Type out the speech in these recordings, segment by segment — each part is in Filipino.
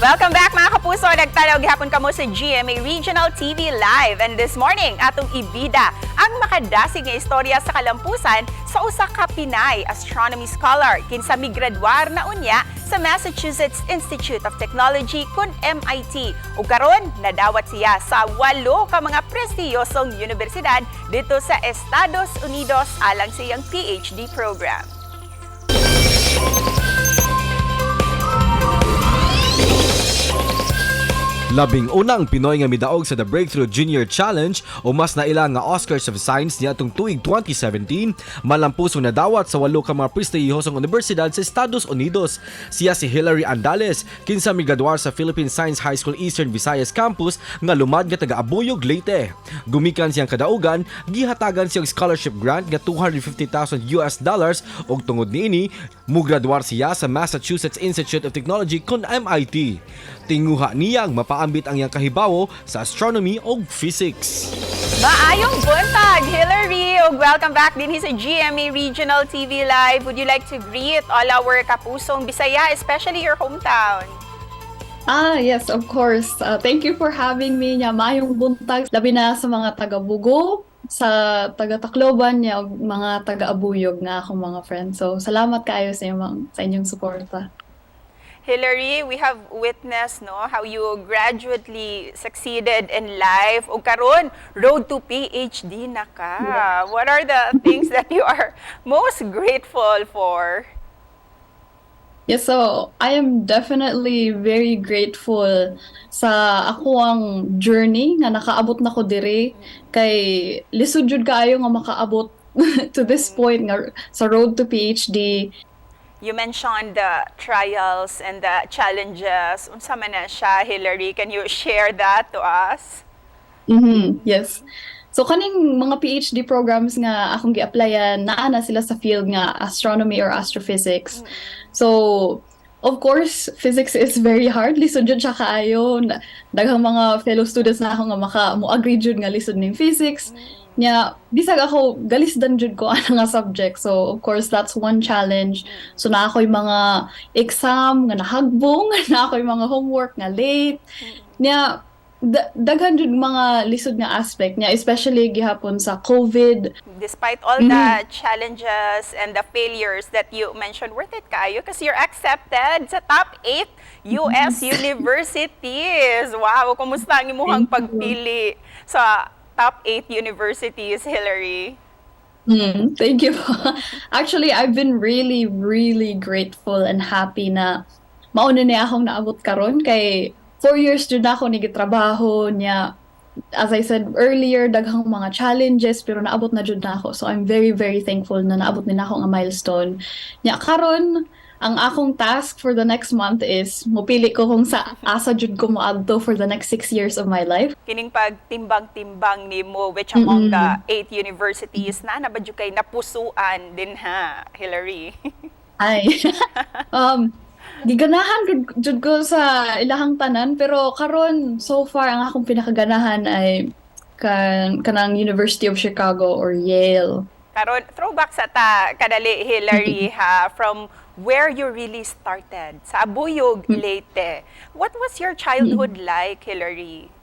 Welcome back mga kapuso! Nagtanaw gihapon kamo sa GMA Regional TV Live. And this morning, atong ibida ang makadasig nga istorya sa kalampusan sa usa ka Pinay astronomy scholar kinsa migradwar na unya sa Massachusetts Institute of Technology kun MIT. Ug karon nadawat siya sa 8 ka mga presitihiyusong Unibersidad dito sa Estados Unidos alang sa iyang PhD program. Labing unang Pinoy nga midaog sa The Breakthrough Junior Challenge o mas naila nga Oscars of Science niadtong tuig 2017, malampusong nadawat sa 8 ka mga presitihiyusong universidad sa Estados Unidos. Siya si Hillary Andales, kinsa migradwar sa Philippine Science High School Eastern Visayas Campus nga lumad nga taga Abuyog, Leyte. Gumikan siyang kadaugan, gihatagan siyang scholarship grant nga $250,000 ug tungod niini, mugradwar siya sa Massachusetts Institute of Technology kun MIT. Tinguha niyang mapaambit ang iyang kahibawo sa astronomy o physics. Maayong buntag, Hillary! Ug welcome back din sa GMA Regional TV Live. Would you like to greet all our kapusong Bisaya, especially your hometown? Yes, of course. Thank you for having me. Maayong buntag, labi na sa mga taga-Bugo, sa taga-Tacloban, mga taga-Abuyog nga akong mga friends. So, salamat kaayo sa inyong suporta. Hillary, we have witnessed how you gradually succeeded in life. O karon, road to PhD na ka. Yeah. What are the things that you are most grateful for? Yes, so I am definitely very grateful sa ako ang journey nga nakaabot na ko diri kay lisod jud kaayo nga makaabot to this point nga sa road to PhD. You mentioned the trials and the challenges. Unsa man na siya, Hillary? Can you share that to us? Yes. So kaning mga PhD programs nga akong gi-applyan, naa na sila sa field nga astronomy or astrophysics. So, of course, physics is very hard. Lisod jud siya kaayo. Daghang mga fellow students na ako nga mo-agree jud nga lisod ning physics. Nya, bisag ako galisdan jud ko ana nga subject. So, of course, that's one challenge. So, na ako'y mga exam nga nahagbong, na ako'y mga homework nga late. Nya, daghan jud mga lisod nga aspect niya, especially gihapon sa COVID. Despite all the challenges and the failures that you mentioned, worth it kaayo kasi you're accepted sa top 8 US universities. Wow, kumusta ang imong pagpili sa top 8 universities, Hillary? Thank you. Actually, I've been really, really grateful and happy na mauna niya akong naabot karon kay 4 years jud ako nigitrabaho niya. As I said earlier, daghang mga challenges pero naabot na jud na ako. So I'm very, very thankful na naabot din ako nga milestone. Nya karon ang akong task for the next month is mupili ko kung sa asa jud ko moadto for the next 6 years of my life. Kining pagtimbang-timbang nimo which among the 8 universities na ba jud kay napusuan din ha, Hillary? Ay. Giganahan jud ko sa ilahang tanan pero karon so far ang akong pinakaganahan ay kanang University of Chicago or Yale. Karon throwback sa ta kadali, Hillary, ha, from where you really started sa Abuyog, Leyte. What was your childhood like, Hillary?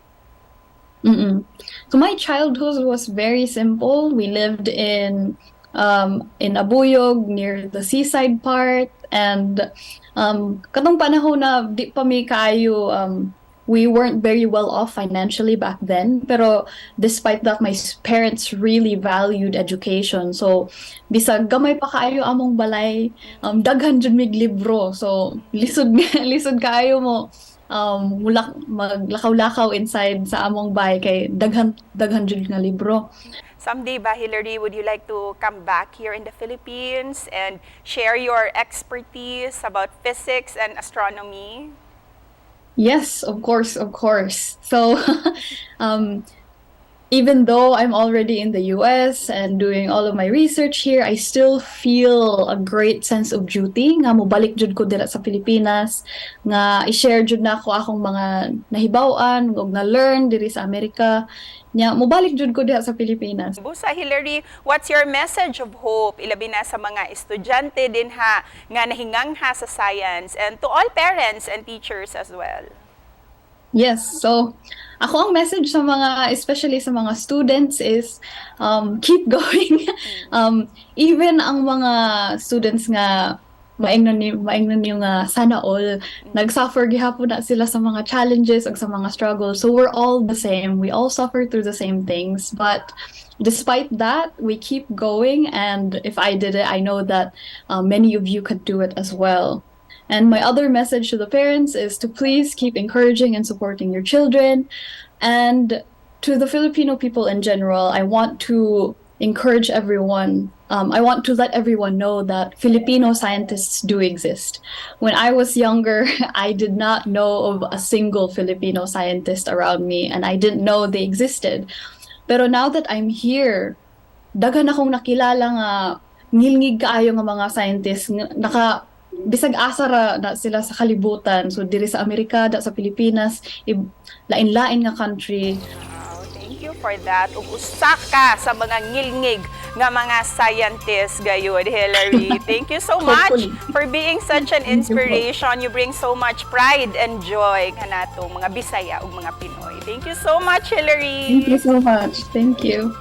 So my childhood was very simple. We lived in Abuyog near the seaside part, and katong panahon na di pa mi kayo we weren't very well off financially back then, pero despite that my parents really valued education. So bisag gamay pa kaayo among balay, daghan jud mig libro. So lisod kaayo mo maglakaw-lakaw inside sa among bahay kay daghan jud nga libro. Someday ba, Hillary, would you like to come back here in the Philippines and share your expertise about physics and astronomy? Yes, of course. So, even though I'm already in the US and doing all of my research here, I still feel a great sense of duty nga mobalik jud ko dira sa Pilipinas, nga i-share jud na ako akong mga nahibaw-an ug na-learn diri sa Amerika. nya mobalik jud ko diha sa Pilipinas. Busa Hillary, what's your message of hope ilabi na sa mga estudyante din ha nga nahingangha sa science and to all parents and teachers as well? Yes, so ako ang message sa mga, especially sa mga students is keep going. Even ang mga students nga maingnan yung sana all nagsuffer gihapon na sila sa mga challenges ug sa mga struggles. So we're all the same. We all suffer through the same things, but despite that, we keep going, and if I did it, I know that many of you could do it as well. And my other message to the parents is to please keep encouraging and supporting your children. And to the Filipino people in general, I want to encourage everyone. I want to let everyone know that Filipino scientists do exist. When I was younger, I did not know of a single Filipino scientist around me, and I didn't know they existed. Pero now that I'm here, daghan akong nakilala nga ngilngig kaayo nga mga scientists bisag asa ra na sila sa kalibutan. So diri sa Amerika, sa Pilipinas, lain-lain nga country. Wow, thank you for that. Ug usa ka sa mga ngilngig nga mga scientists gayud, Hillary. Thank you so much Hopefully. for being such an inspiration. You bring so much pride and joy kanatong mga Bisaya ug mga Pinoy. Thank you so much, Hillary. Thank you so much. Thank you.